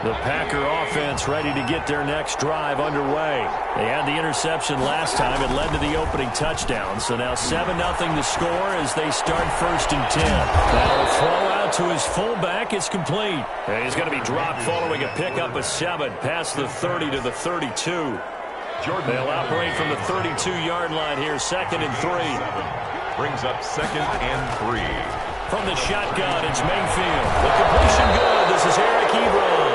The Packer offense ready to get their next drive underway. They had the interception last time. It led to the opening touchdown. So now 7-0 to score as they start 1st and 10. That'll throw out to his fullback. It's complete. And he's going to be dropped following a pickup of 7 past the 30 to the 32. They'll operate from the 32-yard line here, 2nd and 3. Brings up 2nd and 3. From the shotgun, it's Mayfield. The completion good. This is Eric Ebron.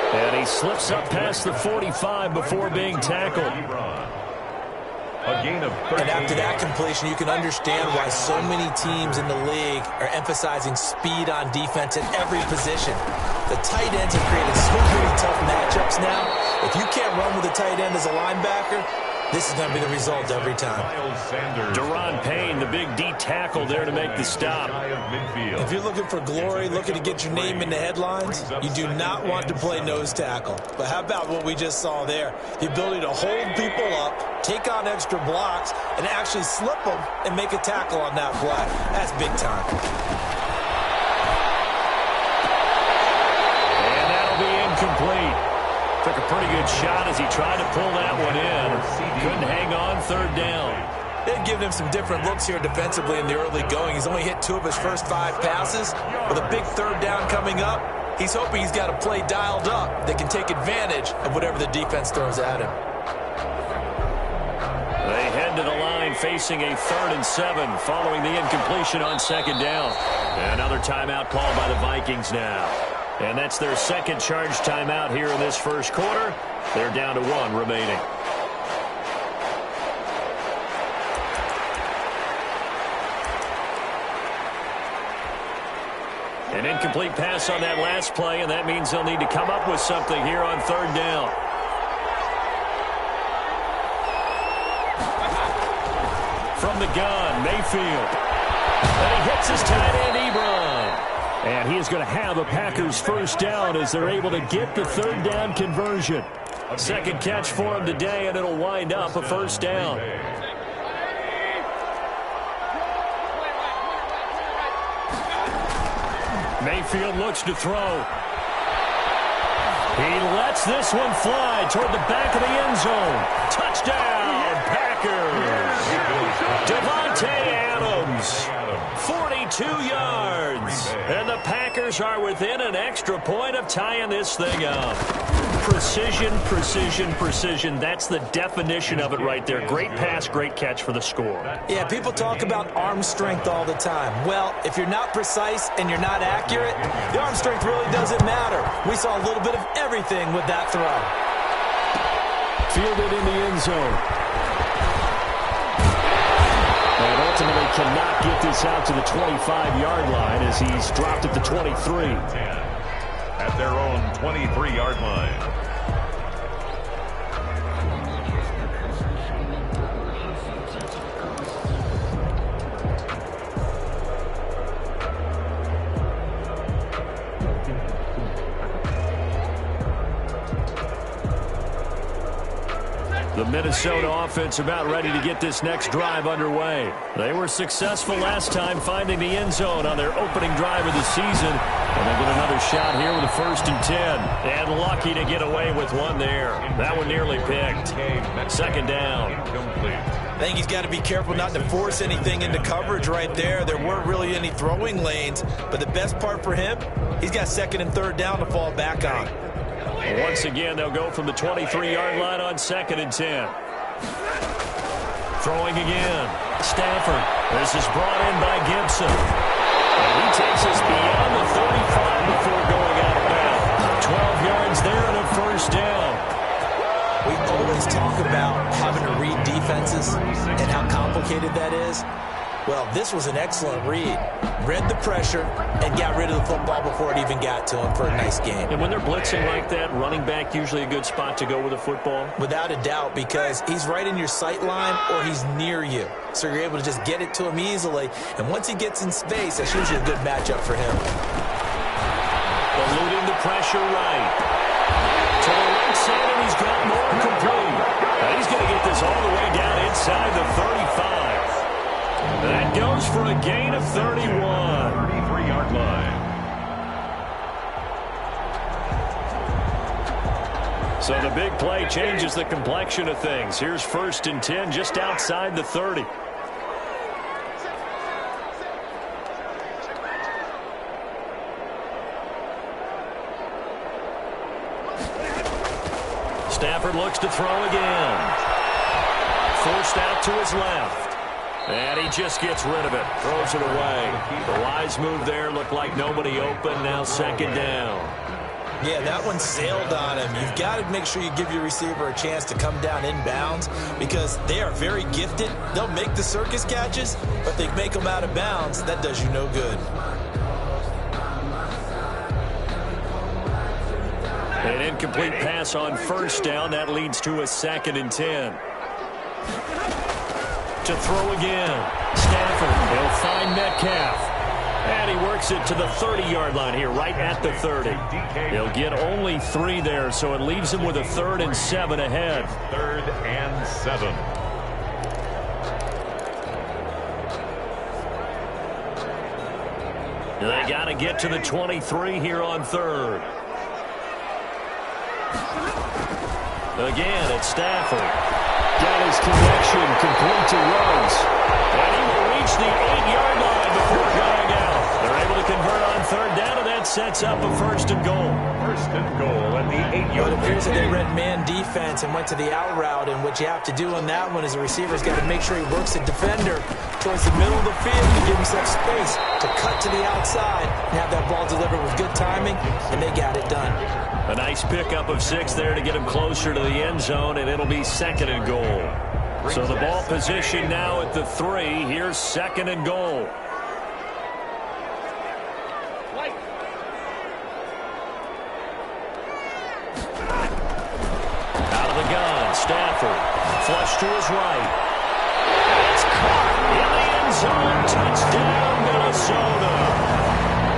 And he slips up past the 45 before being tackled. A gain of 13. And after that completion, you can understand why so many teams in the league are emphasizing speed on defense at every position. The tight ends have created so many tough matchups now. If you can't run with a tight end as a linebacker, this is going to be the result every time. Deron Payne, the big D tackle there to make the stop. If you're looking for glory, looking to get your name in the headlines, you do not want to play nose tackle. But how about what we just saw there? The ability to hold people up, take on extra blocks, and actually slip them and make a tackle on that play. That's big time. And that'll be incomplete. Took a pretty good shot as he tried to pull that one in. Couldn't hang on, 3rd down. They've given him some different looks here defensively in the early going. He's only hit 2 of his first 5 passes. With a big 3rd down coming up, he's hoping he's got a play dialed up that can take advantage of whatever the defense throws at him. They head to the line facing a 3rd and 7 following the incompletion on 2nd down. Another timeout called by the Vikings now. And that's their 2nd charge timeout here in this 1st quarter. They're down to 1 remaining. An incomplete pass on that last play, and that means they'll need to come up with something here on 3rd down. From the gun, Mayfield. And he hits his tight end, Ebron. And he is going to have a Packers 1st down as they're able to get the 3rd down conversion. 2nd catch for him today, and it'll wind up a 1st down. Mayfield looks to throw. He lets this one fly toward the back of the end zone. Touchdown, Packers. Devontae Adams, 42 yards. And the Packers are within an extra point of tying this thing up. Precision, precision, precision. That's the definition of it right there. Great pass, great catch for the score. Yeah, people talk about arm strength all the time. Well, if you're not precise and you're not accurate, the arm strength really doesn't matter. We saw a little bit of everything with that throw. Fielded in the end zone. And ultimately cannot get this out to the 25-yard line as he's dropped at the 23. At their own 23-yard line. The Minnesota offense about ready to get this next drive underway. They were successful last time finding the end zone on their opening drive of the season. And they get another shot here with a 1st and 10. And lucky to get away with one there. That one nearly picked. 2nd down. I think he's got to be careful not to force anything into coverage right there. There weren't really any throwing lanes. But the best part for him, he's got 2nd and 3rd down to fall back on. Once again, they'll go from the 23-yard line on 2nd and 10. Throwing again. Stafford. This is brought in by Gibson. And he takes us beyond the 35 before going out of bounds. 12 yards there and a 1st down. We always talk about having to read defenses and how complicated that is. Well, this was an excellent read. Read the pressure and got rid of the football before it even got to him for a nice game. And when they're blitzing like that, running back usually a good spot to go with the football? Without a doubt, because he's right in your sight line or he's near you. So you're able to just get it to him easily. And once he gets in space, that's usually a good matchup for him. Eluding the pressure right. To the right side, and he's got more complete. Now he's going to get this all the way down inside the 35. That goes for a gain of 31. 33-yard line. So the big play changes the complexion of things. Here's 1st and 10 just outside the 30. Stafford looks to throw again. Forced out to his left. And he just gets rid of it. Throws it away. The wise move there. Looked like nobody open. Now 2nd down. Yeah, that one sailed on him. You've got to make sure you give your receiver a chance to come down inbounds because they are very gifted. They'll make the circus catches, but they make them out of bounds. That does you no good. An incomplete pass on 1st down. That leads to a 2nd and 10. To throw again. Stafford. He'll find Metcalf. And he works it to the 30-yard line here, right at the 30. He'll get only 3 there, so it leaves him with a 3rd and 7 ahead. 3rd and 7. They got to get to the 23 here on 3rd. Again, it's Stafford. Got his connection, complete to Ruggs. And he will reach the 8-yard line before going out. They're able to convert on 3rd down, and that sets up a 1st and goal. 1st and goal at the 8-yard line. It appears that they read man defense and went to the out route, and what you have to do on that one is the receiver's got to make sure he works the defender towards the middle of the field to give himself space to cut to the outside and have that ball delivered with good timing, and they got it done. A nice pickup of 6 there to get him closer to the end zone, and it'll be 2nd and goal. So the ball position now at the 3. Here's 2nd and goal. Out of the gun, Stafford. Flush to his right. It's caught in the end zone. Touchdown, Minnesota.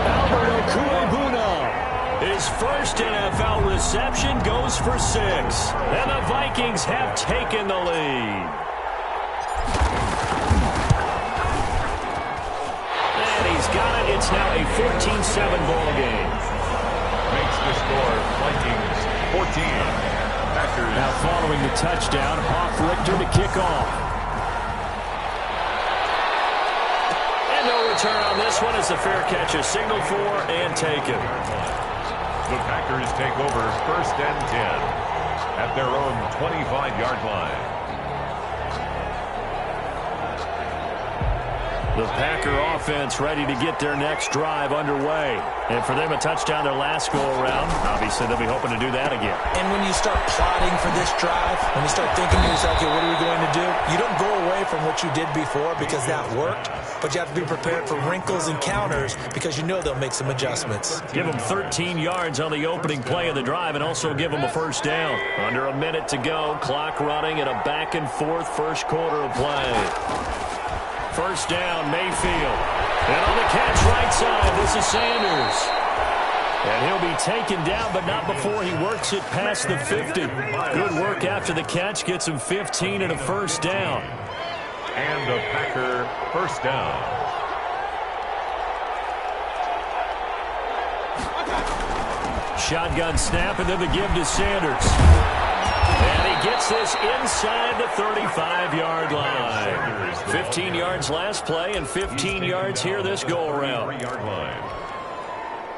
Alberto Kuebuna. His first NFL reception goes for 6. And the Vikings have taken the lead. And he's got it. It's now a 14-7 ball game. Makes the score Vikings 14. Packers. Now following the touchdown, Hawk Richter to kick off. And no return on this one as the fair catch is signaled for and taken. The Packers take over 1st and 10 at their own 25-yard line. The Packer offense ready to get their next drive underway. And for them, a touchdown their last go-around. Obviously, they'll be hoping to do that again. And when you start plotting for this drive, when you start thinking to yourself, okay, what are we going to do? You don't go away from what you did before because that worked, but you have to be prepared for wrinkles and counters because you know they'll make some adjustments. Give them 13 yards on the opening play of the drive and also give them a 1st down. Under a minute to go, clock running at a back-and-forth first quarter of play. 1st down, Mayfield. And on the catch right side, this is Sanders. And he'll be taken down, but not before he works it past the 50. Good work after the catch. Gets him 15 and a 1st down. And a Packer 1st down. Shotgun snap, and then the give to Sanders. And he gets this inside the 35-yard line. 15 yards last play and 15 yards here this go-around. 3-yard line.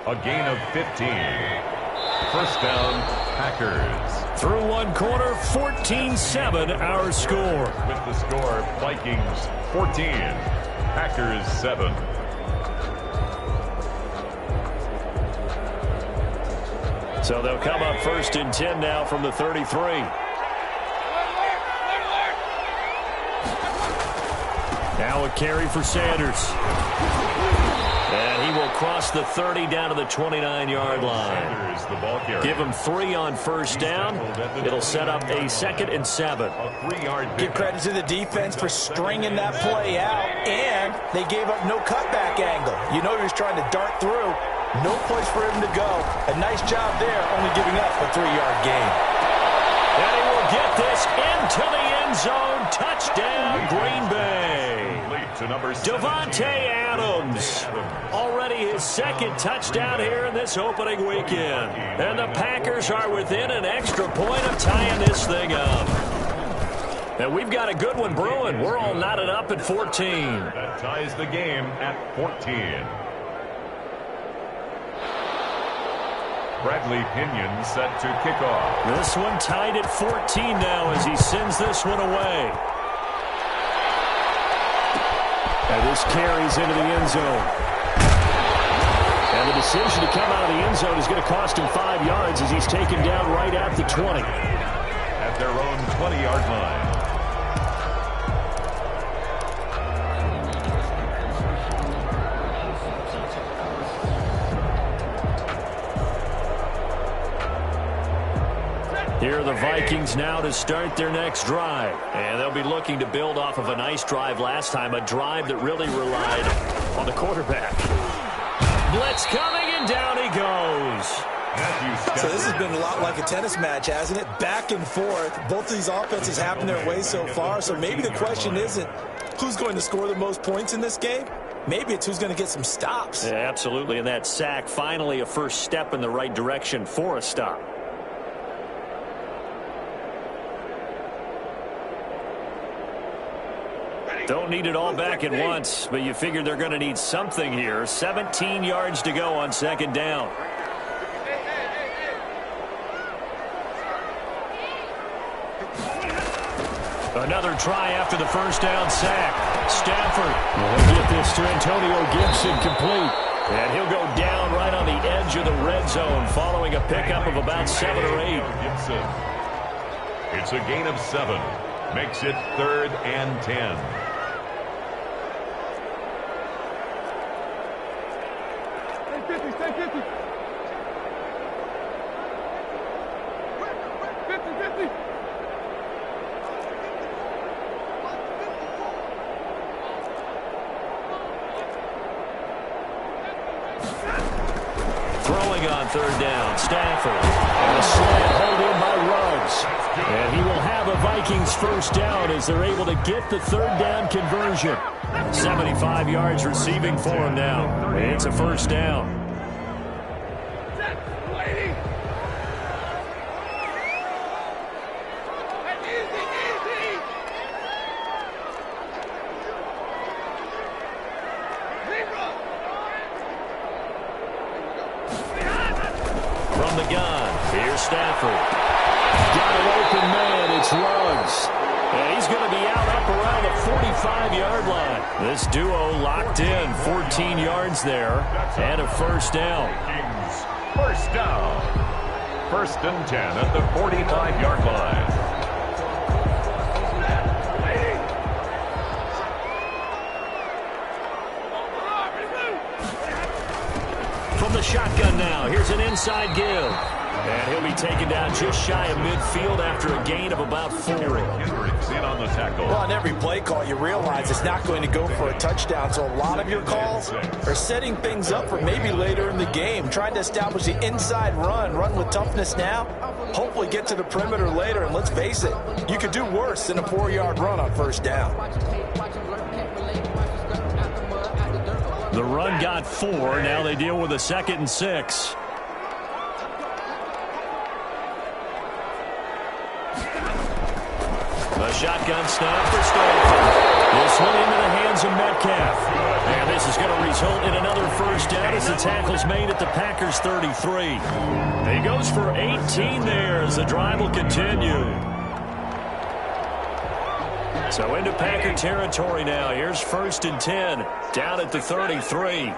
A gain of 15. 1st down, Packers. Through one quarter, 14-7 our score. With the score, Vikings 14, Packers 7. So they'll come up 1st and 10 now from the 33. Now a carry for Sanders. And he will cross the 30 down to the 29-yard line. Sanders, the ball carrier. Give him 3 on 1st down. It'll set up a 2nd and 7. A 3-yard Give credit to the defense for stringing that play out, and they gave up no cutback angle. You know he was trying to dart through. No place for him to go. A nice job there, only giving up a 3-yard gain. And he will get this into the end zone. Touchdown, Green Bay. Late to to number Davante Adams. Already his second touchdown here in this opening weekend. And the Packers are within an extra point of tying this thing up. And we've got a good one brewing. We're all knotted up at 14. That ties the game at 14. Bradley Pinion set to kick off. This one tied at 14 now as he sends this one away. And this carries into the end zone. And the decision to come out of the end zone is going to cost him 5 yards as he's taken down right at the 20. At their own 20-yard line. Here are the Vikings now to start their next drive. And they'll be looking to build off of a nice drive last time, a drive that really relied on the quarterback. Blitz coming, and down he goes. So this has been a lot like a tennis match, hasn't it? Back and forth. Both of these offenses happen their way so far, so maybe the question isn't who's going to score the most points in this game. Maybe it's who's going to get some stops. Yeah, absolutely, and that sack finally a first step in the right direction for a stop. Don't need it all back at once, but you figure they're going to need something here. 17 yards to go on second down. Another try after the first down sack. Stafford will get this to Antonio Gibson complete. And he'll go down right on the edge of the red zone following a pickup of about 7 or 8. Gibson. It's a gain of 7. Makes it 3rd and 10. Throwing on third down, Stafford. And a slant hold in by Ruggs. And he will have a Vikings first down as they're able to get the third down conversion. 75 yards receiving for him now. It's a first down. From the gun, here's Stafford. Got an open man, it's Ruggs. And he's going to be out up around the 45-yard line. This duo locked in, 14 yards there, and a first down. First down. 1st and 10 at the 45-yard line. From the shotgun now, here's an inside give. And he'll be taken down just shy of midfield after a gain of about 4. Hendricks in on the tackle. Well, on every play call, you realize it's not going to go for a touchdown. So a lot of your calls are setting things up for maybe later in the game, trying to establish the inside run with toughness now, hopefully get to the perimeter later. And let's face it, you could do worse than a 4-yard run on first down. The run got 4. Now they deal with a 2nd and 6. A shotgun snap for Stafford. This one into the hands of Metcalf. And this is going to result in another first down as the tackle's made at the Packers' 33. He goes for 18 there as the drive will continue. So into Packer territory now. Here's 1st and 10 down at the 33.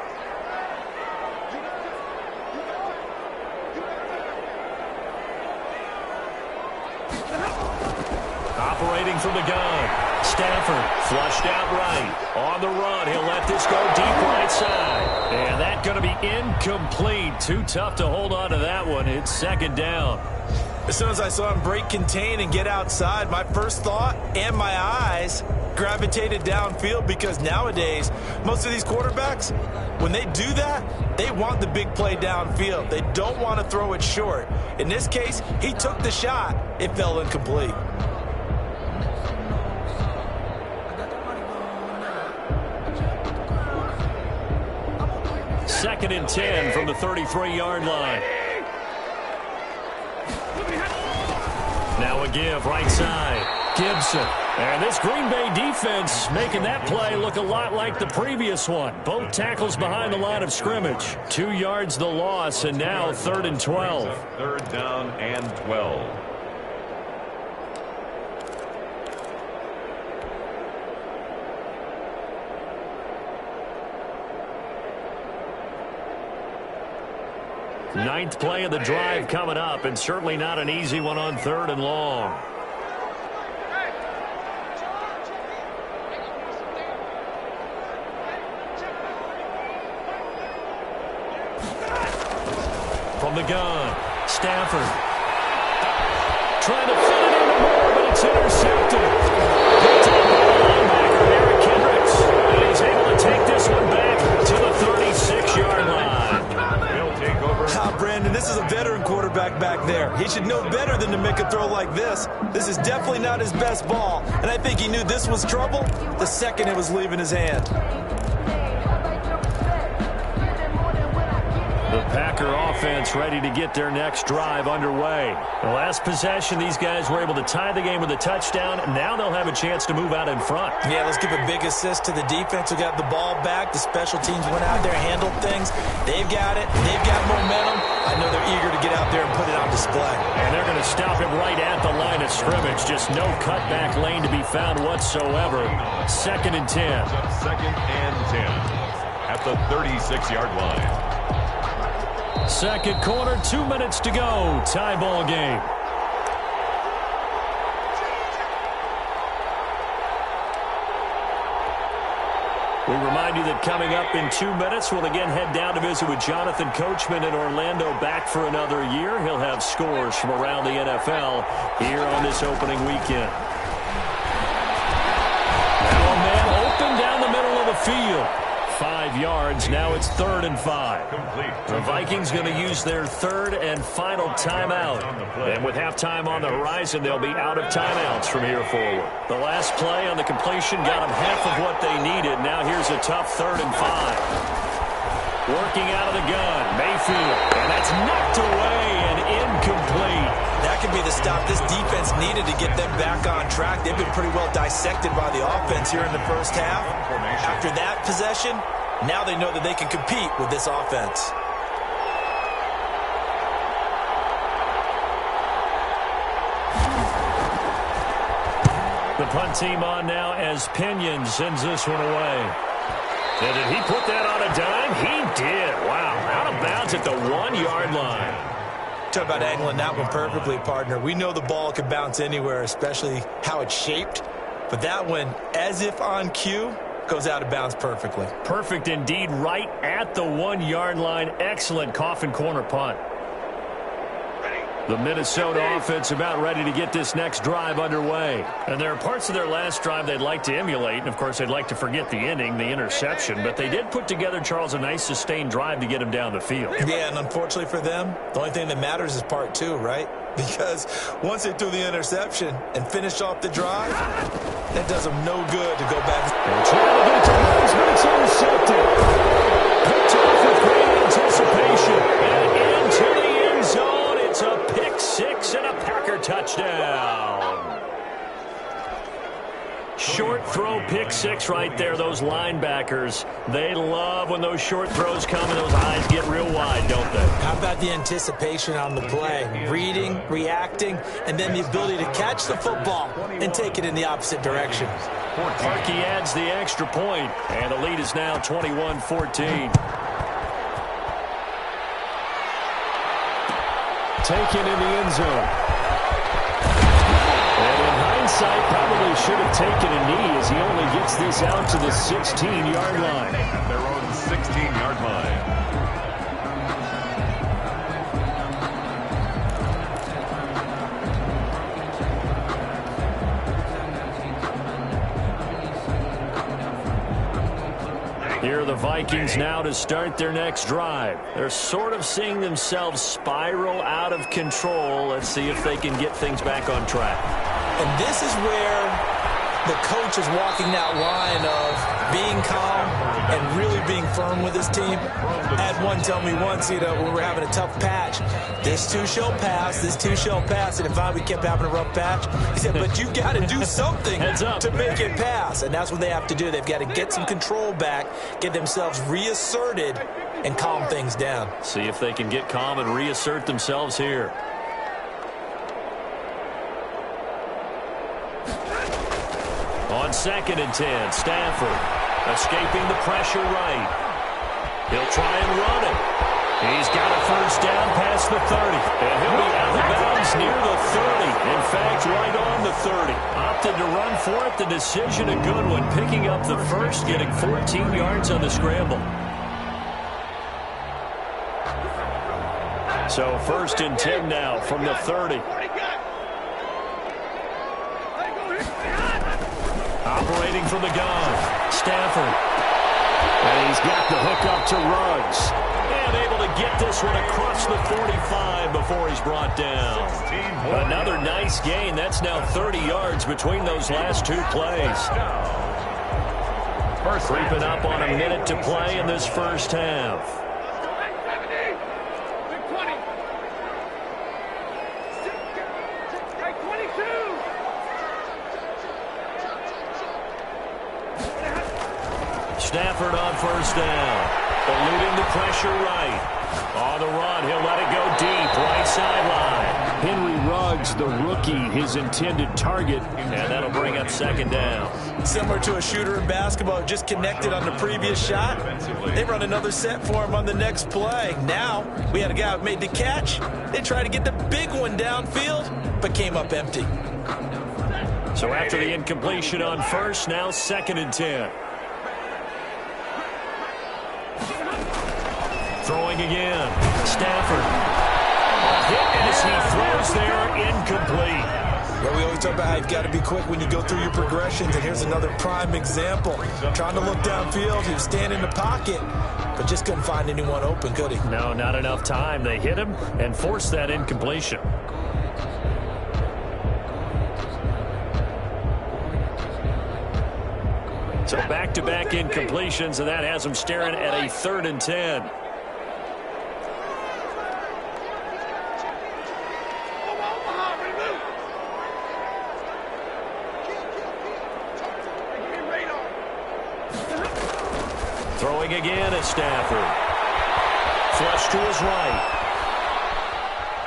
Operating from the gun. Stafford flushed out right. On the run, he'll let this go deep right side. And that's going to be incomplete. Too tough to hold on to that one. It's 2nd down. As soon as I saw him break contain and get outside, my first thought and my eyes gravitated downfield, because nowadays, most of these quarterbacks, when they do that, they want the big play downfield. They don't want to throw it short. In this case, he took the shot. It fell incomplete. 2nd and 10 from the 33-yard line. Now a give right side. Gibson. And this Green Bay defense making that play look a lot like the previous one. Both tackles behind the line of scrimmage. 2 yards the loss, and now 3rd and 12. 3rd down and 12. Ninth play of the drive coming up, and certainly not an easy one on 3rd and long. From the gun, Stafford. Trying to fit it into Moore, but it's intercepted. Picked up by the linebacker, Eric Kendricks. And he's able to take this one back to the 36-yard line. He'll take over. Brandon, this is a veteran quarterback back there. He should know better than to make a throw like this. This is definitely not his best ball, and I think he knew this was trouble the second it was leaving his hand. The Packer offense ready to get their next drive underway. The last possession, these guys were able to tie the game with a touchdown. Now they'll have a chance to move out in front. Yeah, let's give a big assist to the defense who got the ball back. The special teams went out there, handled things. They've got it. They've got momentum. I know they're eager to get out there and put it on display. And they're going to stop him right at the line of scrimmage. Just no cutback lane to be found whatsoever. 2nd and 10. 2nd and 10 at the 36-yard line. Second quarter, 2 minutes to go. Tie ball game. We remind you that coming up in 2 minutes, we'll again head down to visit with Jonathan Coachman in Orlando, back for another year. He'll have scores from around the NFL here on this opening weekend. Now a man open down the middle of the field. 5 yards. Now it's 3rd and 5. The Vikings going to use their 3rd and final timeout. And with halftime on the horizon, they'll be out of timeouts from here forward. The last play on the completion got them half of what they needed. Now here's a tough 3rd and 5. Working out of the gun, Mayfield. And that's knocked away and incomplete. That could be the stop this defense needed to get them back on track. They've been pretty well dissected by the offense here in the first half. After that possession, now they know that they can compete with this offense. The punt team on now as Pinion sends this one away. And did he put that on a dime? He did. Wow. Out of bounds at the 1-yard line. Talk about angling that one perfectly, partner. We know the ball could bounce anywhere, especially how it's shaped. But that one, as if on cue, goes out of bounds perfectly. Perfect indeed, right at the 1-yard line. Excellent coffin corner punt. The Minnesota offense about ready to get this next drive underway. And there are parts of their last drive they'd like to emulate. And, of course, they'd like to forget the inning, the interception. But they did put together, Charles, a nice sustained drive to get him down the field. Yeah, and unfortunately for them, the only thing that matters is part 2, right? Because once they threw the interception and finished off the drive, that does them no good to go back. They're trying to get to Rose, but it's intercepted. Picked off with great anticipation. And into the end zone. It's a pick 6 and a Packer touchdown. Short throw pick 6 right there. Those linebackers, they love when those short throws come and those eyes get real wide, don't they? How about the anticipation on the play? Reading, reacting, and then the ability to catch the football and take it in the opposite direction. Parkey adds the extra point, and the lead is now 21-14. Taken in the end zone. And in hindsight, probably should have taken a knee as he only gets this out to the 16-yard line. At their own 16-yard line. Here are the Vikings now to start their next drive. They're sort of seeing themselves spiral out of control. Let's see if they can get things back on track. And this is where the coach is walking that line of being calm and really being firm with his team. I had one tell me once, when we were having a tough patch, this too shall pass, this too shall pass. And if we kept having a rough patch, he said, but you got to do something to make it pass. And that's what they have to do. They've got to get some control back, get themselves reasserted, and calm things down. See if they can get calm and reassert themselves here. On 2nd and 10, Stafford escaping the pressure right. He'll try and run it. He's got a first down past the 30. And he'll be out of bounds near the 30. In fact, right on the 30. Opted to run for it. The decision a good one. Picking up the first, getting 14 yards on the scramble. So 1st and 10 now from the 30. Operating from the gun, Stafford. And he's got the hook up to Ruggs. And able to get this one across the 45 before he's brought down. Another nice gain. That's now 30 yards between those last two plays. Creeping up on a minute to play in this first half. Stafford on first down. Eluding the pressure right. On the run, he'll let it go deep. Right sideline. Henry Ruggs, the rookie, his intended target. And that'll bring up 2nd down. Similar to a shooter in basketball, just connected on the previous shot. They run another set for him on the next play. Now, we had a guy who made the catch. They tried to get the big one downfield, but came up empty. So after the incompletion on first, now 2nd and 10. Throwing again. Stafford. A hit as he throws there, incomplete. Well, we always talk about how you've got to be quick when you go through your progressions, and here's another prime example. Trying to look downfield, he was standing in the pocket, but just couldn't find anyone open, could he? No, not enough time. They hit him and forced that incompletion. So back-to-back incompletions, and that has him staring at a 3rd and 10. Throwing again at Stafford. Flush to his right.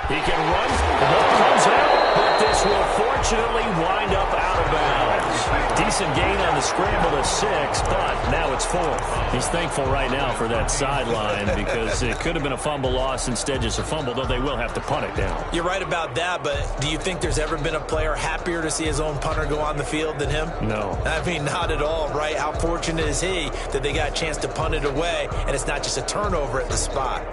He can run. The ball comes out, but this will fortunately wind up out of bounds. Decent gain on the scramble to 6, but now it's 4th. He's thankful right now for that sideline because it could have been a fumble loss, instead just a fumble, though they will have to punt it down. You're right about that, but do you think there's ever been a player happier to see his own punter go on the field than him? No. I mean, not at all, right? How fortunate is he that they got a chance to punt it away, and it's not just a turnover at the spot.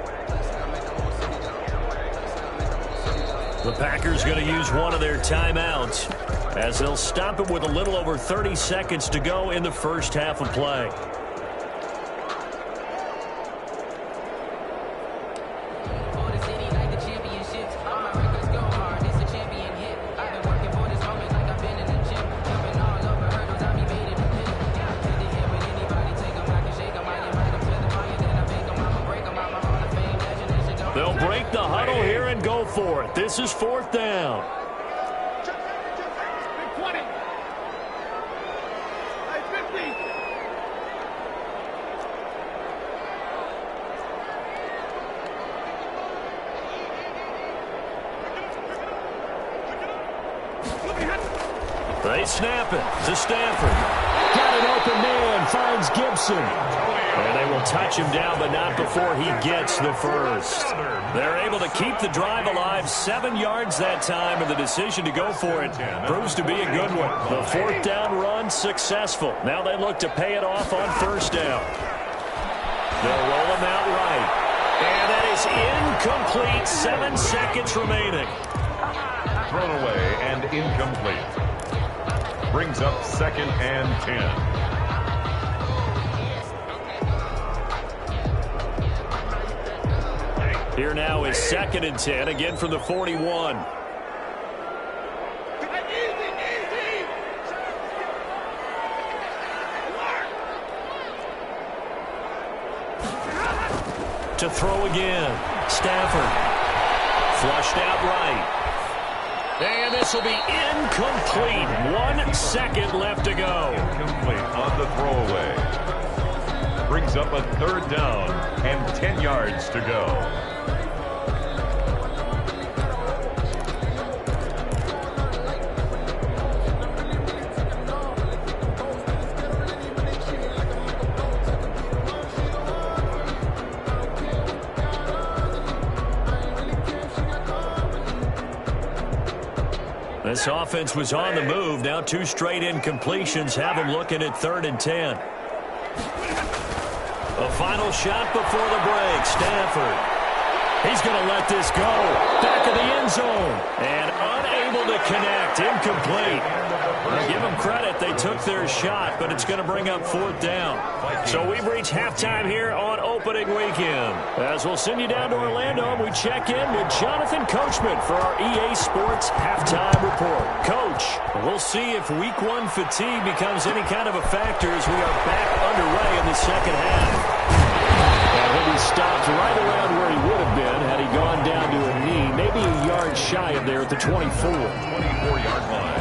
The Packers going to use one of their timeouts as they'll stop it with a little over 30 seconds to go in the first half of play. They'll break the huddle here and go for it. This is 4th down. They snap it to Stafford. Got an open man, finds Gibson. And they will touch him down, but not before he gets the first. They're able to keep the drive alive, 7 yards that time, and the decision to go for it proves to be a good one. The 4th down run successful. Now they look to pay it off on first down. They'll roll him out right. And that is incomplete. 7 seconds remaining. Thrown away and incomplete. Brings up 2nd and 10. Here now is 2nd and 10, again from the 41. To throw again. Stafford. Flushed out right. And this will be incomplete. 1 second left to go. Incomplete on the throwaway. Brings up a 3rd down and 10 yards to go. This offense was on the move. Now 2 straight incompletions have them looking at 3rd and 10. A final shot before the break. Stafford. He's going to let this go. Back of the end zone. And unable to connect. Incomplete. Well, give them credit. They took their shot, but it's going to bring up 4th down. So we've reached halftime here on opening weekend. As we'll send you down to Orlando, we check in with Jonathan Coachman for our EA Sports Halftime Report. Coach, we'll see if Week 1 fatigue becomes any kind of a factor as we are back underway in the second half. And he stopped right around where he would have been had he gone down to a knee, maybe a yard shy of there at the 24. 24-yard line.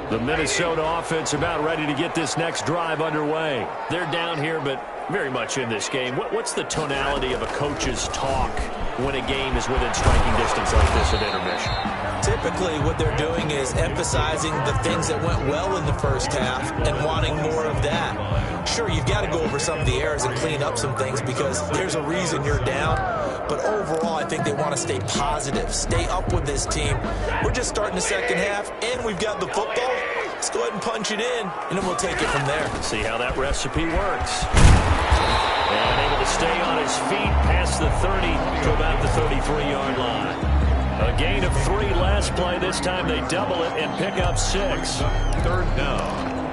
The Minnesota offense about ready to get this next drive underway. They're down here, but very much in this game. What's the tonality of a coach's talk when a game is within striking distance like this at intermission? Typically, what they're doing is emphasizing the things that went well in the first half and wanting more of that. Sure, you've got to go over some of the errors and clean up some things because there's a reason you're down. But overall, I think they want to stay positive, stay up with this team. We're just starting the second half, and we've got the football. Let's go ahead and punch it in, and then we'll take it from there. See how that recipe works. And able to stay on his feet past the 30 to about the 33-yard line. A gain of 3 last play. This time they double it and pick up 6. 3rd down.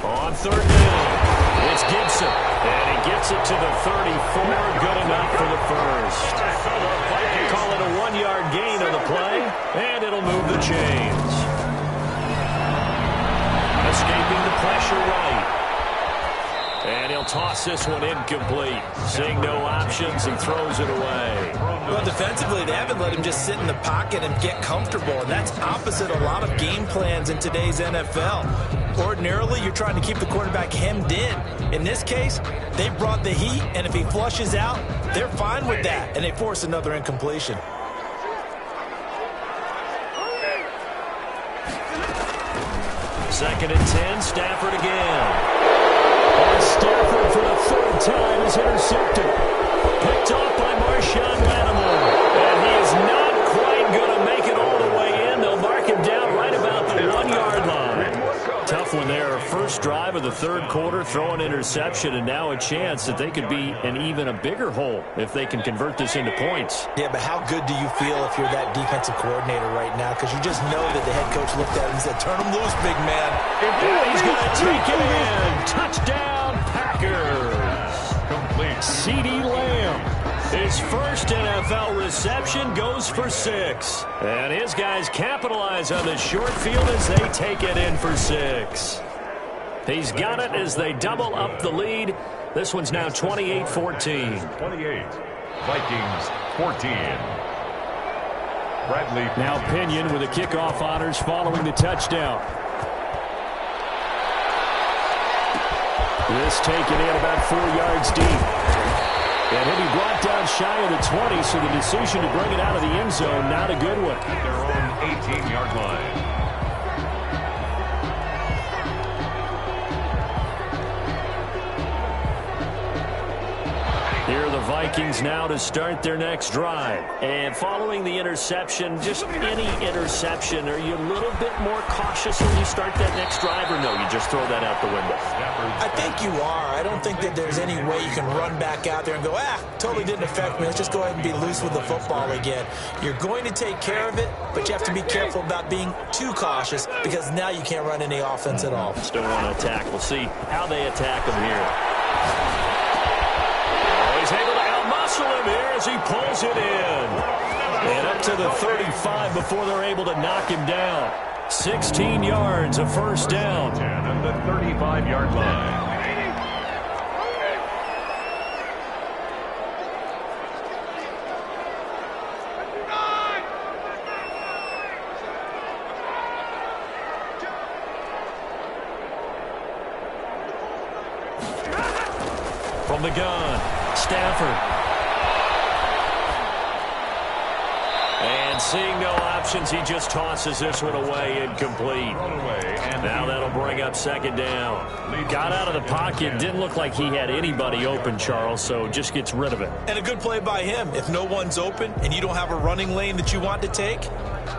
On 3rd down, it's Gibson, and he gets it to the 34, good enough for the first. Call it a 1-yard gain on the play, and it'll move the chains. Escaping the pressure right. And he'll toss this one incomplete. Seeing no options, he throws it away. Well, defensively, they haven't let him just sit in the pocket and get comfortable, and that's opposite a lot of game plans in today's NFL. Ordinarily, you're trying to keep the quarterback hemmed in. In this case, they brought the heat, and if he flushes out, they're fine with that, and they force another incompletion. Second and 10, Stafford again. And Stafford for the 3rd time is intercepted. Picked off by Marshawn Lattimore. And he is not quite going to make it all the way in. They'll mark him down right about the 1-yard line. Tough one there. First drive of the 3rd quarter, throw an interception, and now a chance that they could be in even a bigger hole if they can convert this into points. Yeah, but how good do you feel if you're that defensive coordinator right now? Because you just know that the head coach looked at him and said, turn him loose, big man. And he's going to take it in. Touchdown, Packers. Complete. CeeDee Lamb. His first NFL reception goes for 6. And his guys capitalize on the short field as they take it in for 6. He's got it as they double up the lead. This one's now 28-14. 28. Vikings 14. Bradley. Now Pinion with the kickoff honors following the touchdown. This taken in about 4 yards deep. And he'll be brought down shy of the 20, so the decision to bring it out of the end zone, not a good one. At their own 18-yard line. Here are the Vikings now to start their next drive. And following the interception, just any interception, are you a little bit more cautious when you start that next drive, or no, you just throw that out the window? I think you are. I don't think that there's any way you can run back out there and go, totally didn't affect me. Let's just go ahead and be loose with the football again. You're going to take care of it, but you have to be careful about being too cautious because now you can't run any offense at all. Still want to attack. We'll see how they attack him here. He's able to outmuscle him here as he pulls it in. And up to the 35 before they're able to knock him down. 16 yards, a first down. 10 at the 35-yard line. From the gun, Stafford. And seeing no options, he just tosses this one away, incomplete. Now that'll bring up second down. Got out of the pocket, didn't look like he had anybody open, Charles, so just gets rid of it. And a good play by him. If no one's open and you don't have a running lane that you want to take,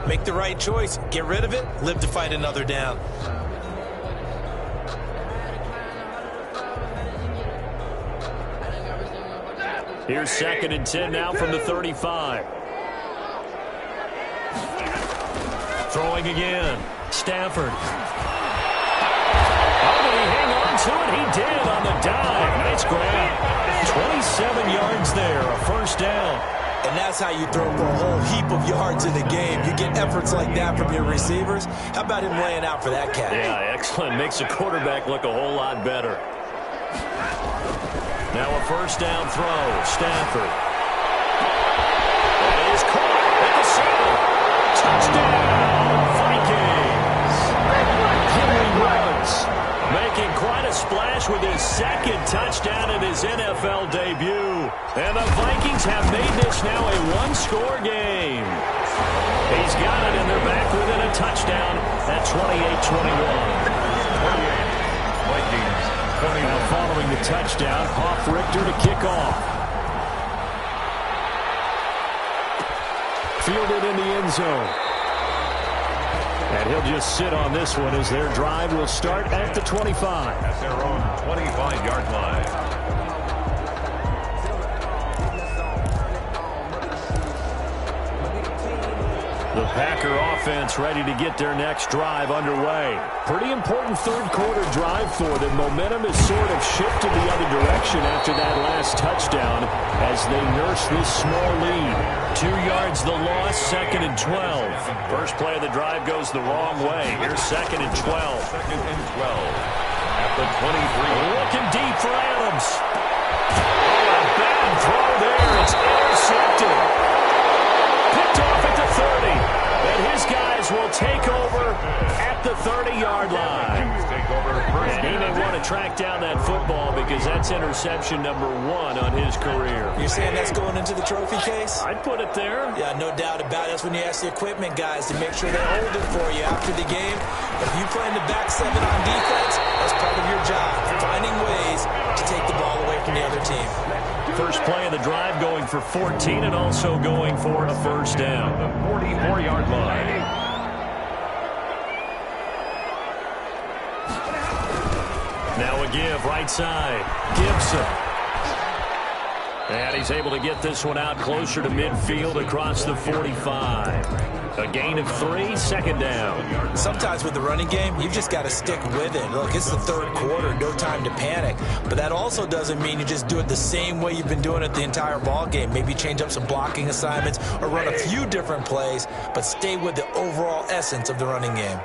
make the right choice. Get rid of it, live to fight another down. Here's 2nd and 10 now from the 35. Throwing again. Stafford. Oh, did he hang on to it? He did on the dive. Nice grab. 27 yards there, a first down. And that's how you throw for a whole heap of yards in the game. You get efforts like that from your receivers. How about him laying out for that catch? Yeah, excellent. Makes the quarterback look a whole lot better. Now a first down throw. Stafford. That is caught at the 7. Touchdown, Vikings. Henry Ruggs making quite a splash with his 2nd touchdown in his NFL debut. And the Vikings have made this now a one-score game. He's got it, and they're back within a touchdown at 28-21. Vikings. Now following the touchdown, Richter to kick off. Fielded in the end zone. And he'll just sit on this one as their drive will start at the 25. At their own 25-yard line. The Packer offense ready to get their next drive underway. Pretty important third-quarter drive for them. Momentum has sort of shifted the other direction after that last touchdown as they nurse this small lead. 2 yards the loss, 2nd and 12. First play of the drive goes the wrong way. Here's 2nd and 12. 2nd and 12 at the 23. Looking deep for Adams. Oh, a bad throw there. It's intercepted. Picked off at the 30. And his guys will take over at the 30-yard line. And he may want to track down that football because that's interception number 1 on his career. You're saying that's going into the trophy case? I'd put it there. Yeah, no doubt about it. That's when you ask the equipment guys to make sure they hold it for you after the game. If you play in the back 7 on defense, that's part of your job, finding ways to take the ball away from the other team. First play of the drive going for 14 and also going for a first down. The 44-yard line. Now a give, right side. Gibson. And he's able to get this one out closer to midfield across the 45. A gain of 3, 2nd down. Sometimes with the running game, you've just got to stick with it. Look, it's the 3rd quarter, no time to panic. But that also doesn't mean you just do it the same way you've been doing it the entire ball game. Maybe change up some blocking assignments or run a few different plays, but stay with the overall essence of the running game.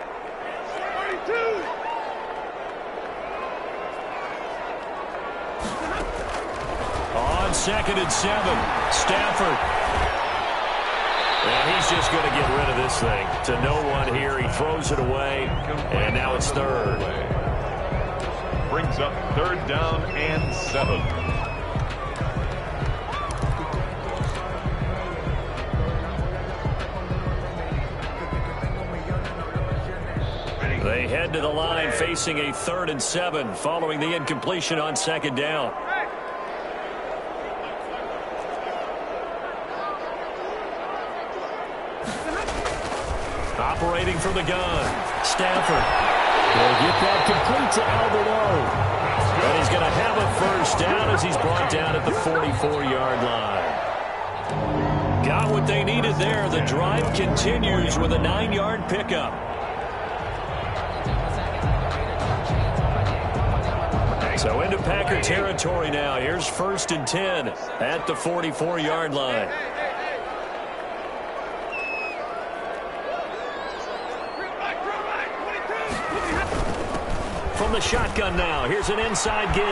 On 2nd and 7, Stafford. And he's just going to get rid of this thing. To no one here. He throws it away. And now it's 3rd. brings up 3rd down and 7. They head to the line facing a 3rd and 7 following the incompletion on 2nd down. Operating from the gun, Stafford will get that complete to Albert O. And he's going to have a 1st down as he's brought down at the 44-yard line. Got what they needed there. The drive continues with a 9-yard pickup. So into Packer territory now. Here's 1st and 10 at the 44-yard line. From the shotgun now, here's an inside give.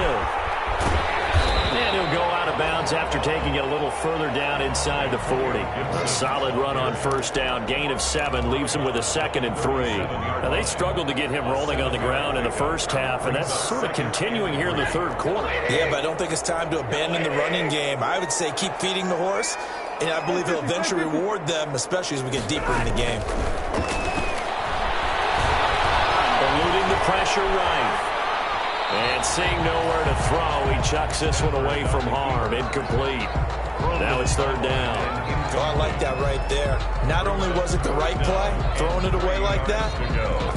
And he'll go out of bounds after taking it a little further down inside the 40. A solid run on 1st down. Gain of 7 leaves him with a 2nd and 3. Now, they struggled to get him rolling on the ground in the 1st half, and that's sort of continuing here in the 3rd quarter. Yeah, but I don't think it's time to abandon the running game. I would say keep feeding the horse, and I believe he'll eventually reward them, especially as we get deeper in the game. Eluding the pressure right. And seeing nowhere to throw, he chucks this one away from harm. Incomplete. Now it's 3rd down. Oh, I like that right there. Not only was it the right play, throwing it away like that,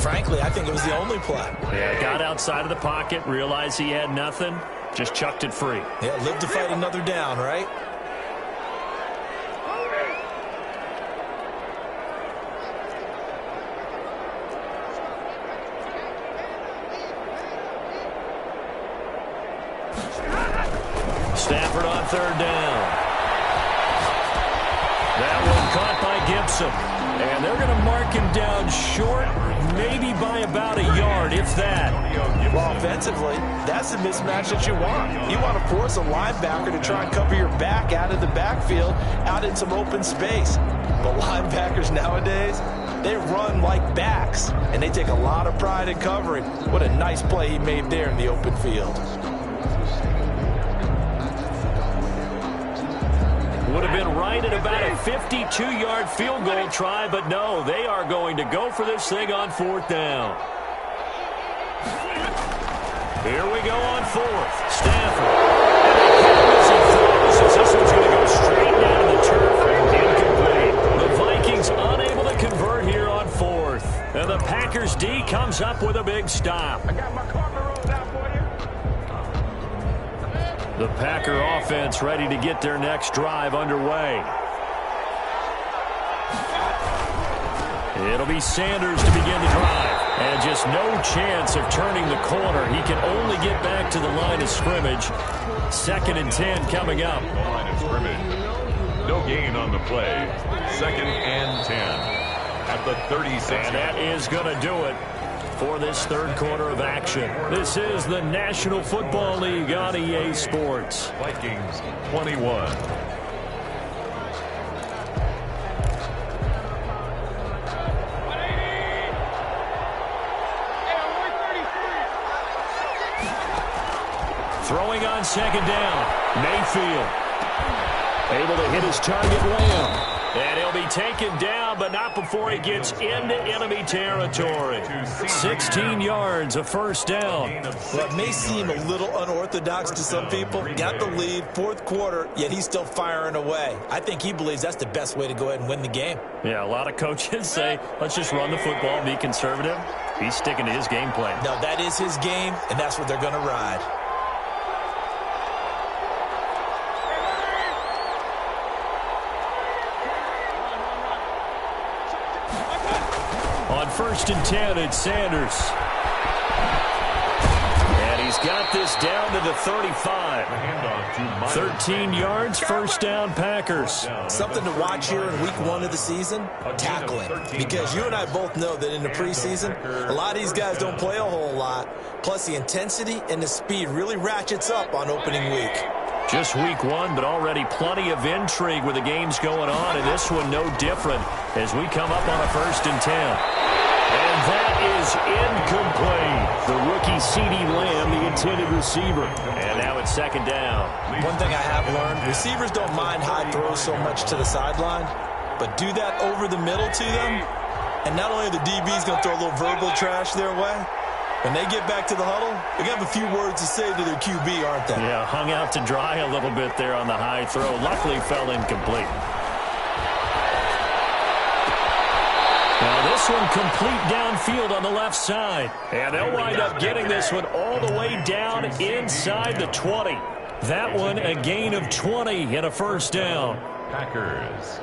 frankly, I think it was the only play. Yeah, got outside of the pocket, realized he had nothing, just chucked it free. Yeah, live to fight another down, right? Stafford on 3rd down. That one caught by Gibson. And they're going to mark him down short, maybe by about a yard, if that. Well, offensively, that's the mismatch that you want. You want to force a linebacker to try and cover your back out of the backfield, out in some open space. But linebackers nowadays, they run like backs, and they take a lot of pride in covering. What a nice play he made there in the open field. Would have been right at about a 52-yard field goal try, but no, they are going to go for this thing on 4th down. Here we go on 4th. Stafford. As he throws, as this one's going to go straight down the turf. Incomplete. The Vikings unable to convert here on 4th. And the Packers D comes up with a big stop. I got my corner rolled out for you. The Packer offense ready to get their next drive underway. It'll be Sanders to begin the drive. And just no chance of turning the corner. He can only get back to the line of scrimmage. 2nd and 10 coming up. Line of scrimmage. No gain on the play. 2nd and 10 at the 36. And that is going to do it for this 3rd quarter of action. This is the National Football League on EA Sports. Vikings 21. Throwing on 2nd down. Mayfield. Able to hit his target Lamb. And he'll be taken down, but not before he gets into enemy territory. 16 yards, a 1st down. Well, it may seem a little unorthodox to some people. Got the lead, 4th quarter, yet he's still firing away. I think he believes that's the best way to go ahead and win the game. Yeah, a lot of coaches say, let's just run the football, be conservative. He's sticking to his game plan. No, that is his game, and that's what they're going to ride. On 1st and 10, it's Sanders. And he's got this down to the 35. 13 yards, 1st down, Packers. Something to watch here in week 1 of the season, tackling. Because you and I both know that in the preseason, a lot of these guys don't play a whole lot. Plus, the intensity and the speed really ratchets up on opening week. Just week 1, but already plenty of intrigue with the games going on, and this one no different as we come up on a 1st and 10. And And that is incomplete. The rookie CeeDee Lamb, the intended receiver. And now it's second down. One thing I have learned, receivers don't mind high throws so much to the sideline, but do that over the middle to them, and not only are the DBs going to throw a little verbal trash their way, when they get back to the huddle, they're going to have a few words to say to their QB, aren't they? Yeah, hung out to dry a little bit there on the high throw. Luckily fell incomplete. Now this one complete downfield on the left side. And they'll wind up getting this one all the way down inside the 20. That one a gain of 20 and a first down. Packers.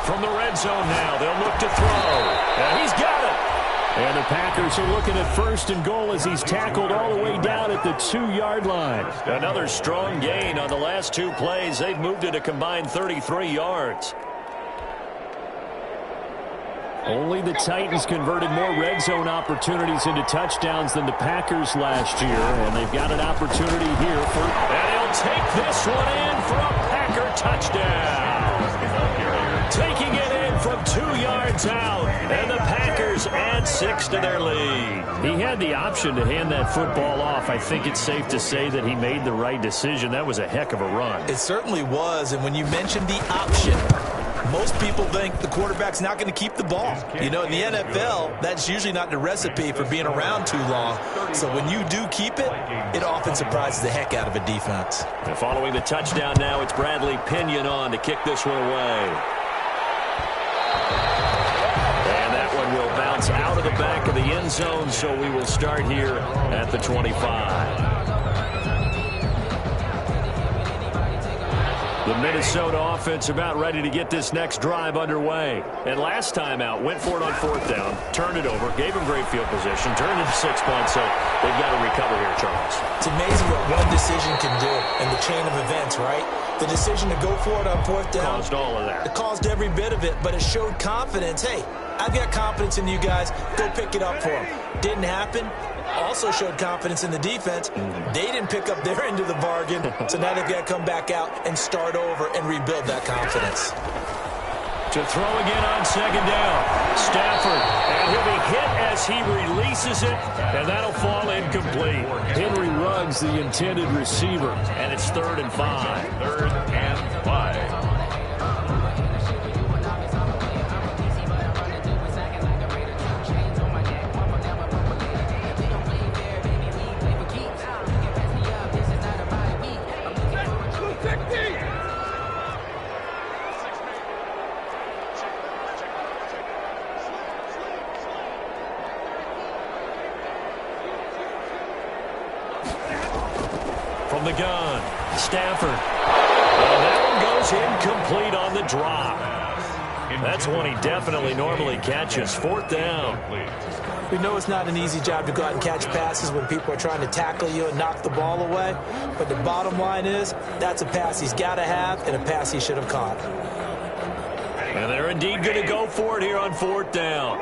From the red zone now, they'll look to throw. And he's got it. And the Packers are looking at first and goal as he's tackled all the way down at the 2-yard line. Another strong gain on the last two plays. They've moved it a combined 33 yards. Only the Titans converted more red zone opportunities into touchdowns than the Packers last year. And they've got an opportunity here for... And he'll take this one in for a Packer touchdown. Taking it in from 2 yards out. And the Packers add 6 to their lead. He had the option to hand that football off. I think it's safe to say that he made the right decision. That was a heck of a run. It certainly was. And when you mentioned the option, most people think the quarterback's not going to keep the ball. You know, in the NFL, that's usually not the recipe for being around too long. So when you do keep it, it often surprises the heck out of a defense. And following the touchdown now, it's Bradley Pinion on to kick this one away. And that one will bounce out of the back of the end zone, so we will start here at the 25. The Minnesota offense about ready to get this next drive underway. And last time out, went for it on fourth down, turned it over, gave him great field position, turned it to 6 points, so they've got to recover here, Charles. It's amazing what one decision can do in the chain of events, right? The decision to go for it on fourth down. Caused all of that. It caused every bit of it, but it showed confidence. Hey, I've got confidence in you guys. Go pick it up for them. Didn't happen. Also showed confidence in the defense. They didn't pick up their end of the bargain, so now they've got to come back out and start over and rebuild that confidence. To throw again on second down. Stafford, and he'll be hit as he releases it, and that'll fall incomplete. Henry Ruggs, the intended receiver, and it's 3rd and 5. 3rd and 5. From the gun, Stafford. And that one goes incomplete on the drop. That's one he definitely normally catches. 4th down. We know it's not an easy job to go out and catch passes when people are trying to tackle you and knock the ball away. But the bottom line is, that's a pass he's got to have and a pass he should have caught. And they're indeed going to go for it here on 4th down.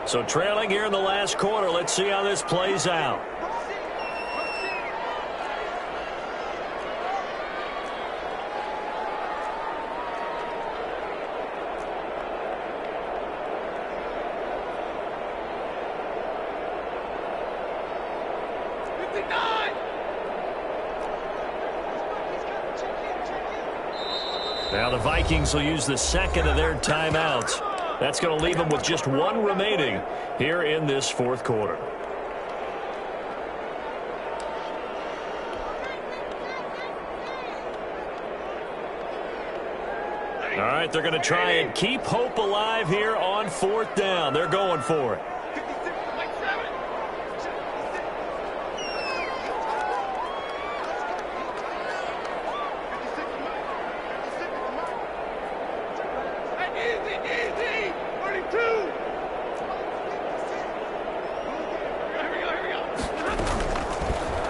So trailing here in the last quarter, let's see how this plays out. Now the Vikings will use the second of their timeouts. That's going to leave them with just one remaining here in this 4th quarter. All right, they're going to try and keep hope alive here on 4th down. They're going for it.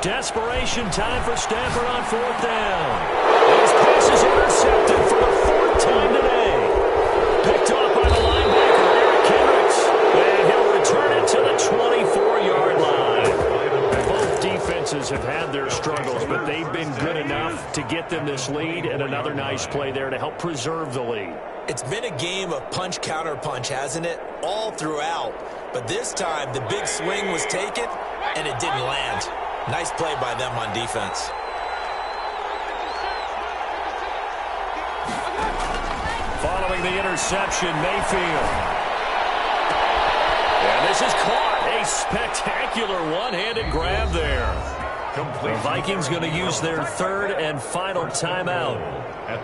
Desperation time for Stafford on 4th down. His pass is intercepted for the 4th time today. Picked off by the linebacker, Eric Kendricks. And he'll return it to the 24-yard line. Both defenses have had to get them this lead, and another nice play there to help preserve the lead. It's been a game of punch-counter-punch, hasn't it? All throughout. But this time, the big swing was taken, and it didn't land. Nice play by them on defense. Following the interception, Mayfield. And this is caught. A spectacular one-handed grab there. The Vikings going to use their third and final timeout.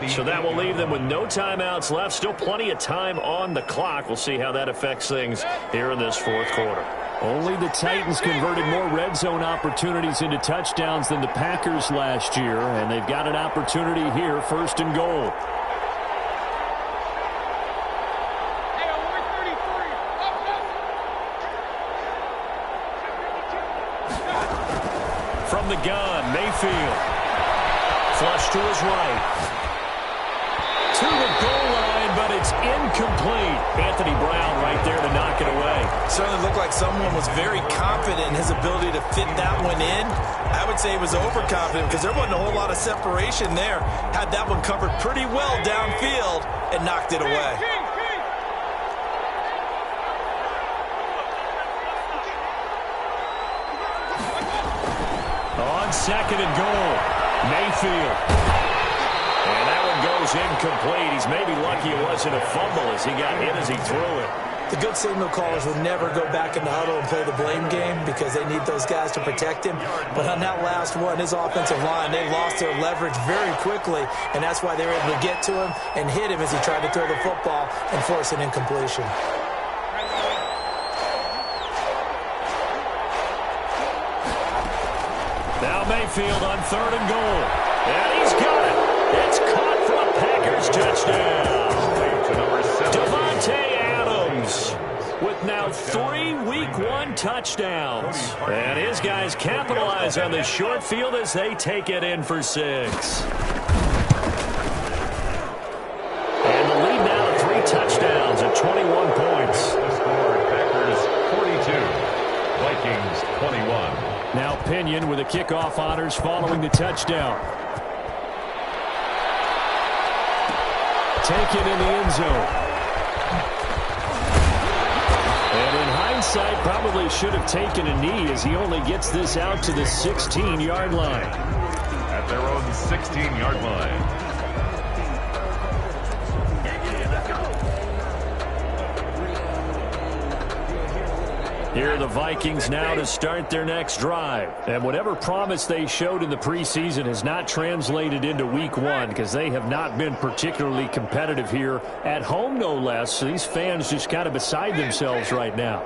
So that will leave them with no timeouts left. Still plenty of time on the clock. We'll see how that affects things here in this fourth quarter. Only the Titans converted more red zone opportunities into touchdowns than the Packers last year, and they've got an opportunity here, first and goal. From the gun, Mayfield. Flush to his right. To the goal line, but it's incomplete. Anthony Brown right there to knock it away. Certainly looked like someone was very confident in his ability to fit that one in. I would say he was overconfident because there wasn't a whole lot of separation there. Had that one covered pretty well downfield and knocked it away. On second and goal, Mayfield. And that one goes incomplete. He's maybe lucky it wasn't a fumble as he got hit as he threw it. The good signal callers will never go back in the huddle and play the blame game because they need those guys to protect him. But on that last one, his offensive line, they lost their leverage very quickly, and that's why they were able to get to him and hit him as he tried to throw the football and force an incompletion. Now Mayfield on third and goal. And he's got it. It's caught for a Packers touchdown. Devontae Adams with now 3 Week 1 touchdowns. And his guys capitalize on the short field as they take it in for 6. And the lead now to 3 touchdowns at 21 points. The score, Packers 42, Vikings 21. Now Pinion with the kickoff honors following the touchdown. Taken in the end zone. And in hindsight, probably should have taken a knee as he only gets this out to the 16-yard line. At their own 16-yard line. Here are the Vikings now to start their next drive. And whatever promise they showed in the preseason has not translated into Week 1 because they have not been particularly competitive here at home, no less. So these fans just kind of beside themselves right now.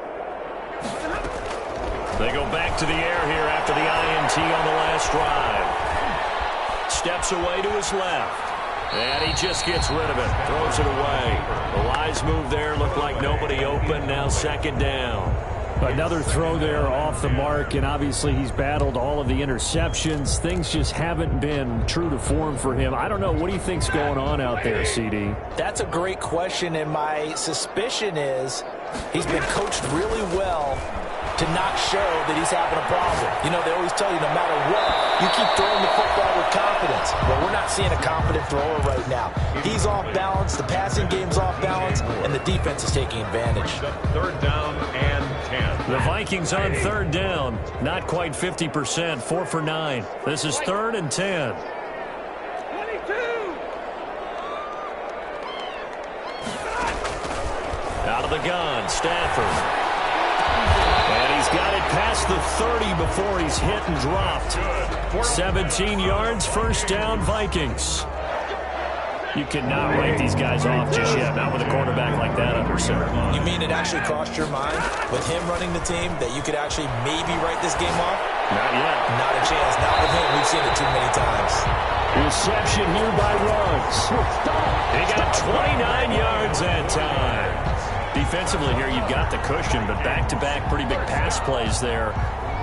They go back to the air here after the INT on the last drive. Steps away to his left. And he just gets rid of it. Throws it away. The wise move there. Looked like nobody open. Now second down. Another throw there off the mark, and obviously he's battled all of the interceptions. Things just haven't been true to form for him. I don't know. What do you think's going on out there, CD? That's a great question, and my suspicion is he's been coached really well to not show that he's having a problem. You know, they always tell you no matter what, you keep throwing the football with confidence. Well, we're not seeing a confident thrower right now. He's off balance, the passing game's off balance, and the defense is taking advantage. Third down and 10. The Vikings on third down, not quite 50%, 4 for 9. This is third and 10. Out of the gun, Stafford. And he's got it past the 30 before he's hit and dropped. 17 yards, first down, Vikings. You cannot write these guys off just yet, not with a quarterback like that under center. You mean it actually crossed your mind with him running the team that you could actually maybe write this game off? Not yet. Not a chance. Not with him. We've seen it too many times. Reception here by Ruggs. He got 29 yards that time. Defensively here, you've got the cushion, but back-to-back pretty big pass plays there.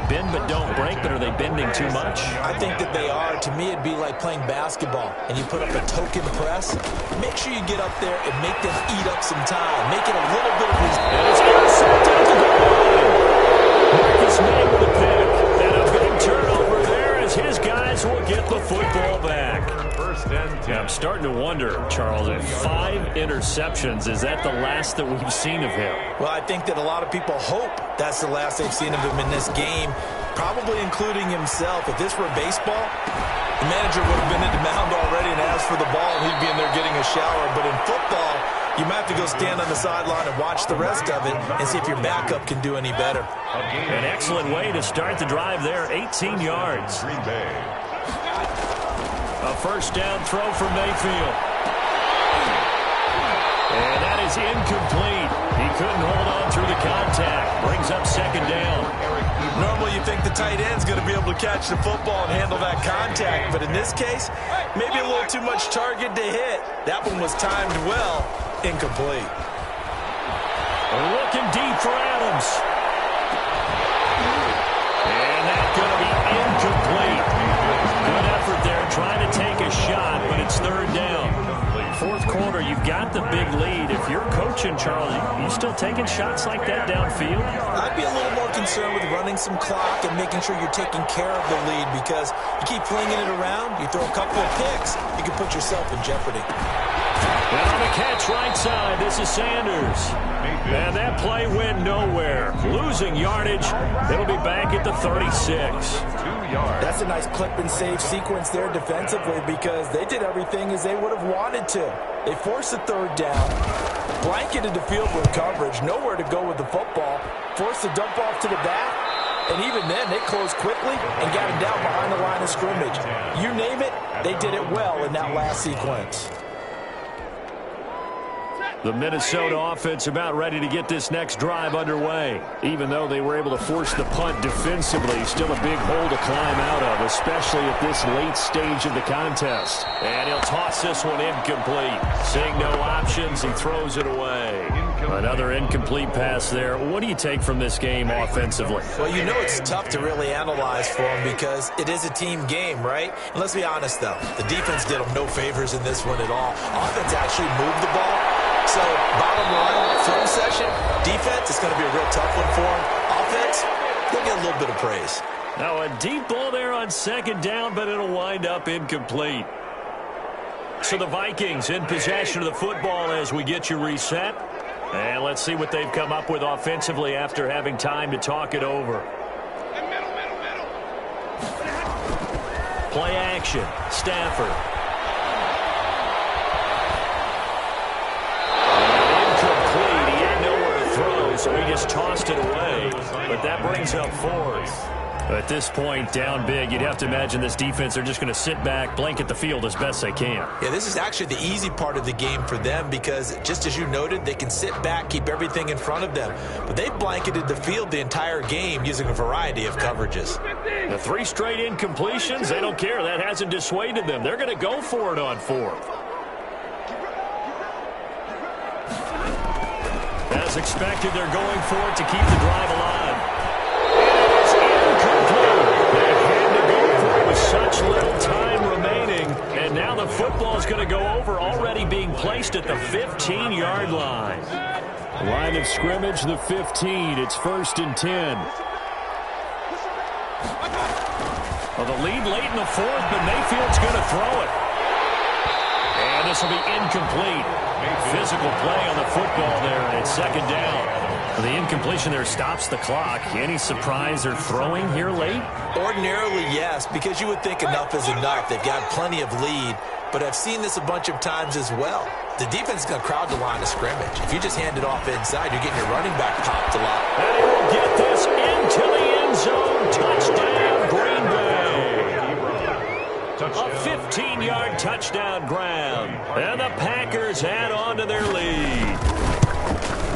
Bend but don't break, but are they bending too much? I think that they are. To me, it'd be like playing basketball, and you put up a token press. Make sure you get up there and make them eat up some time. Make it a little bit of and it's intercepted at the goal. Marcus May with a pick, and a big turnover there as his guys will get the football back. starting to wonder, Charles, if 5 interceptions, is that the last that we've seen of him? Well, I think that a lot of people hope that's the last they've seen of him in this game, probably including himself. If this were baseball, the manager would have been in the mound already and asked for the ball, and he'd be in there getting a shower. But in football, you might have to go stand on the sideline and watch the rest of it and see if your backup can do any better. An excellent way to start the drive there, 18 yards. A first down throw for Mayfield. And that is incomplete. He couldn't hold on through the contact. Brings up second down. Normally you think the tight end's going to be able to catch the football and handle that contact, but in this case, maybe a little too much target to hit. That one was timed well. Incomplete. Looking deep for Adams. And that's going to be incomplete. Good effort there trying to take a shot, but it's third down. Fourth quarter, you've got the big lead. If you're coaching, Charles, you still taking shots like that downfield? I'd be a little more concerned with running some clock and making sure you're taking care of the lead, because you keep flinging it around, you throw a couple of picks, you can put yourself in jeopardy. And on the catch right side, this is Sanders. And that play went nowhere. Losing yardage. It'll be back at the 36. 2 yards. That's a nice clip and save sequence there defensively, because they did everything as they would have wanted to. They forced the third down, blanketed the field with coverage, nowhere to go with the football, forced the dump off to the back, and even then they closed quickly and got him down behind the line of scrimmage. You name it, they did it well in that last sequence. The Minnesota offense about ready to get this next drive underway. Even though they were able to force the punt defensively, still a big hole to climb out of, especially at this late stage of the contest. And he'll toss this one incomplete. Seeing no options, he throws it away. Another incomplete pass there. What do you take from this game offensively? Well, you know it's tough to really analyze for them because it is a team game, right? And let's be honest, though. The defense did them no favors in this one at all. Offense actually moved the ball. So, bottom line, film session, defense, it's going to be a real tough one for them. Offense, they'll get a little bit of praise. Now, a deep ball there on second down, but it'll wind up incomplete. So the Vikings in possession of the football as we get you reset. And let's see what they've come up with offensively after having time to talk it over. Play action, Stafford. So he just tossed it away, but that brings up fourth. At this point, down big, you'd have to imagine this defense, they're just going to sit back, blanket the field as best they can. Yeah, this is actually the easy part of the game for them because, just as you noted, they can sit back, keep everything in front of them. But they've blanketed the field the entire game using a variety of coverages. The 3 straight incompletions, they don't care. That hasn't dissuaded them. They're going to go for it on fourth. As expected, they're going for it to keep the drive alive. It is incomplete. They had to go for it with such little time remaining. And now the football is going to go over, already being placed at the 15-yard line. Line of scrimmage, the 15. It's 1st and 10. Well, the lead late in the fourth, but Mayfield's going to throw it. And this will be incomplete. Physical play on the football there, and it's second down. The incompletion there stops the clock. Any surprise they're throwing here late? Ordinarily, yes, because you would think enough is enough. They've got plenty of lead, but I've seen this a bunch of times as well. The defense is going to crowd the line of scrimmage. If you just hand it off inside, you're getting your running back popped a lot. And he will get this into the end zone. Touchdown, Green Bay. A 15-yard touchdown grab. And the Packers add on to their lead.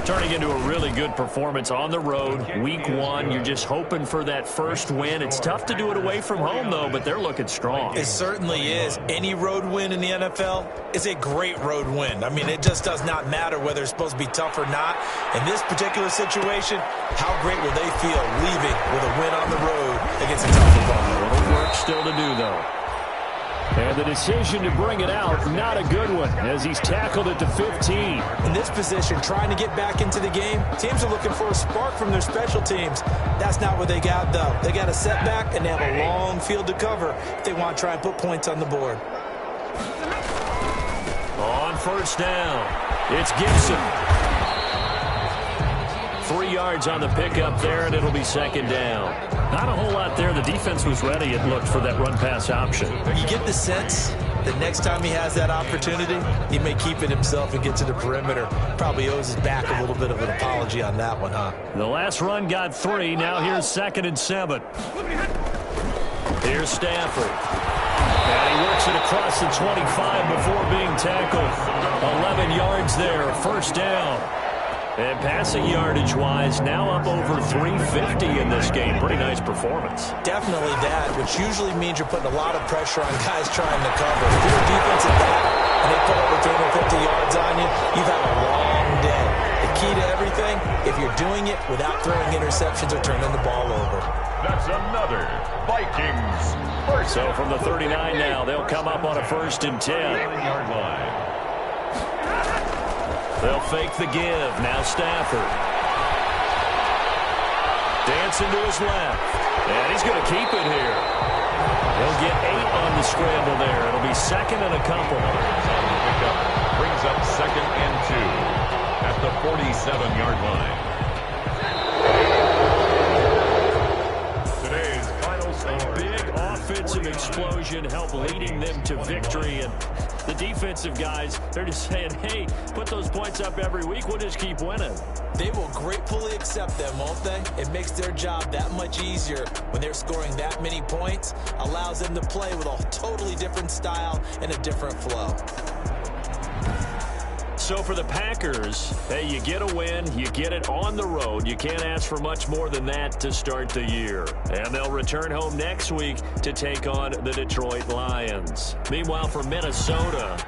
Turning into a really good performance on the road. Week 1, you're just hoping for that first win. It's tough to do it away from home, though, but they're looking strong. It certainly is. Any road win in the NFL is a great road win. I mean, it just does not matter whether it's supposed to be tough or not. In this particular situation, how great will they feel leaving with a win on the road against a tough opponent? A little work still to do, though. And the decision to bring it out, not a good one, as he's tackled at the 15. In this position, trying to get back into the game, teams are looking for a spark from their special teams. That's not what they got, though. They got a setback, and they have a long field to cover if they want to try and put points on the board. first down. It's Gibson. 3 yards on the pickup there, and it'll be second down. Not a whole lot there. The defense was ready, it looked, for that run-pass option. You get the sense that next time he has that opportunity, he may keep it himself and get to the perimeter. Probably owes his back a little bit of an apology on that one, huh? The last run got 3. Now here's 2nd and 7. Here's Stafford. And he works it across the 25 before being tackled. 11 yards there, first down. And passing yardage-wise, now up over 350 in this game. Pretty nice performance. Definitely that, which usually means you're putting a lot of pressure on guys trying to cover. If you're a defensive back and they put over 350 yards on you, you've had a long day. The key to everything, if you're doing it without throwing interceptions or turning the ball over. That's another Vikings first. So from the 39 now, they'll come up on a 1st and 10. 7-yard line. They'll fake the give. Now Stafford. Dancing to his left. And he's going to keep it here. He'll get 8 on the scramble there. It'll be 2nd and a couple. Brings up 2nd and 2 at the 47-yard line. Today's final score. Big offensive explosion helped leading them to victory. And the defensive guys, they're just saying, hey, put those points up every week. We'll just keep winning. They will gratefully accept them, won't they? It makes their job that much easier when they're scoring that many points. Allows them to play with a totally different style and a different flow. So for the Packers, hey, you get a win, you get it on the road. You can't ask for much more than that to start the year. And they'll return home next week to take on the Detroit Lions. Meanwhile, for Minnesota,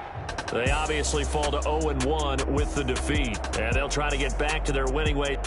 they obviously fall to 0-1 with the defeat. And they'll try to get back to their winning way.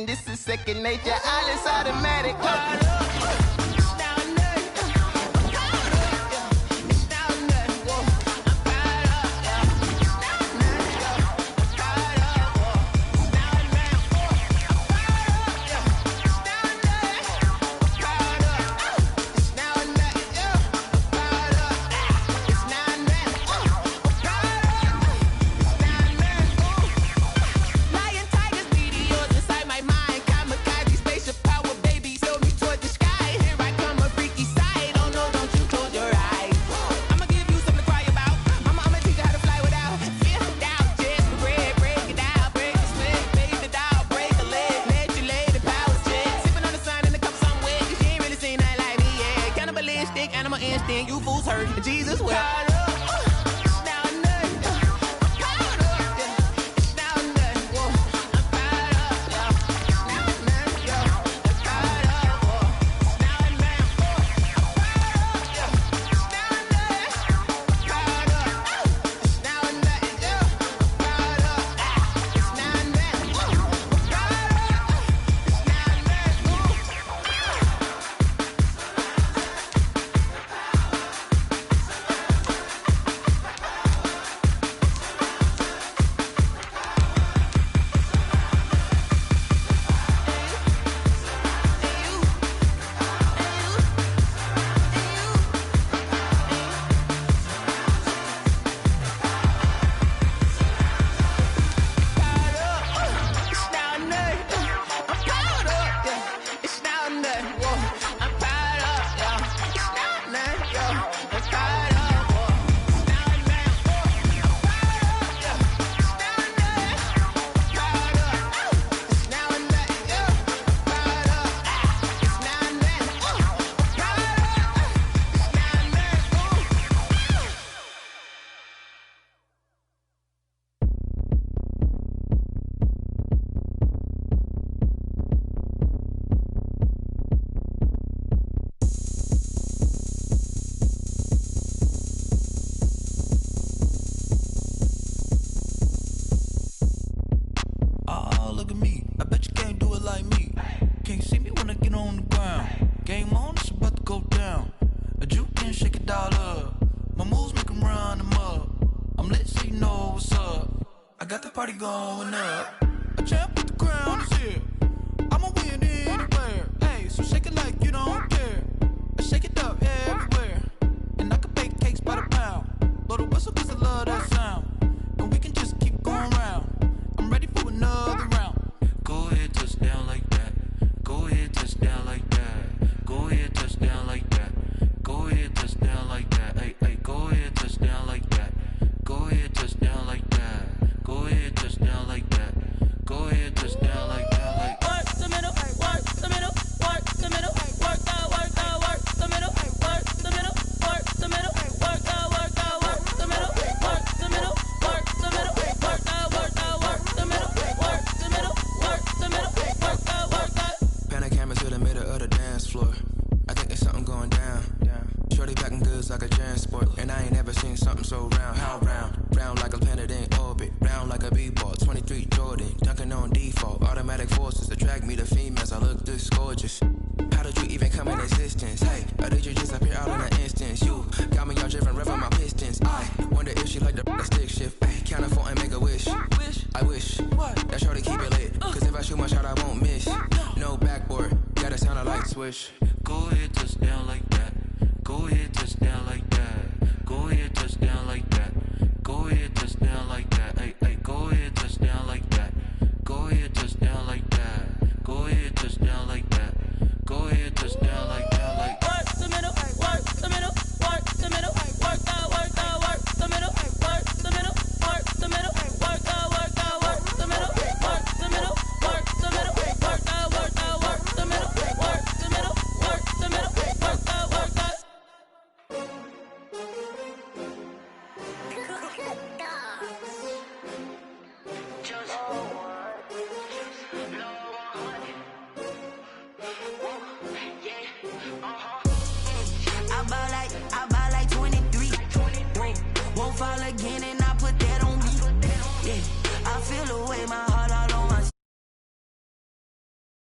This is second nature, all is automatic. Lion, tigers, meteors inside my mind. Kamikaze, spaceship power, baby, sold me toward the sky. I got the party going up. A champ with the crown is here. I'ma win anywhere. Hey, so shake it like you don't care. I shake it up everywhere. And I can bake cakes by the pound. Blow the whistle 'cause I love that sound. And we can just keep going round. I'm ready for another round. Go ahead, touch down like that. Go ahead, touch down like that. Go ahead, touch down like that. Go ahead, touch down like that. Hey, hey, go ahead, touch down like that. Go ahead, touch down like that. Go ahead, touch down like that. Go ahead, touch down like that. Like work the middle, work the middle, work the middle, work out, work out, work the middle, work the middle, work the middle, work out, work out, work the middle, work the middle, work the middle, work out, work out, work the middle, work the middle, work the middle, work out, work out. Pan camera to the middle of the dance floor. I think there's something going down. Shorty packing goods like a transport, and I ain't never seen something so round. How round? Round like a planet in orbit, round like a b-ball. 23 Jordan, dunking on default. Automatic forces attract me to females. I look this gorgeous. How did you even come in existence? Hey, or did you just appear out in an instance? You got me all driven, revving my pistons. I wonder if she like the stick shift. Ay, count a 4 and make a wish. I wish that shorty keep it lit, 'cause if I shoot my shot, I won't miss. No backboard, gotta sound a light switch.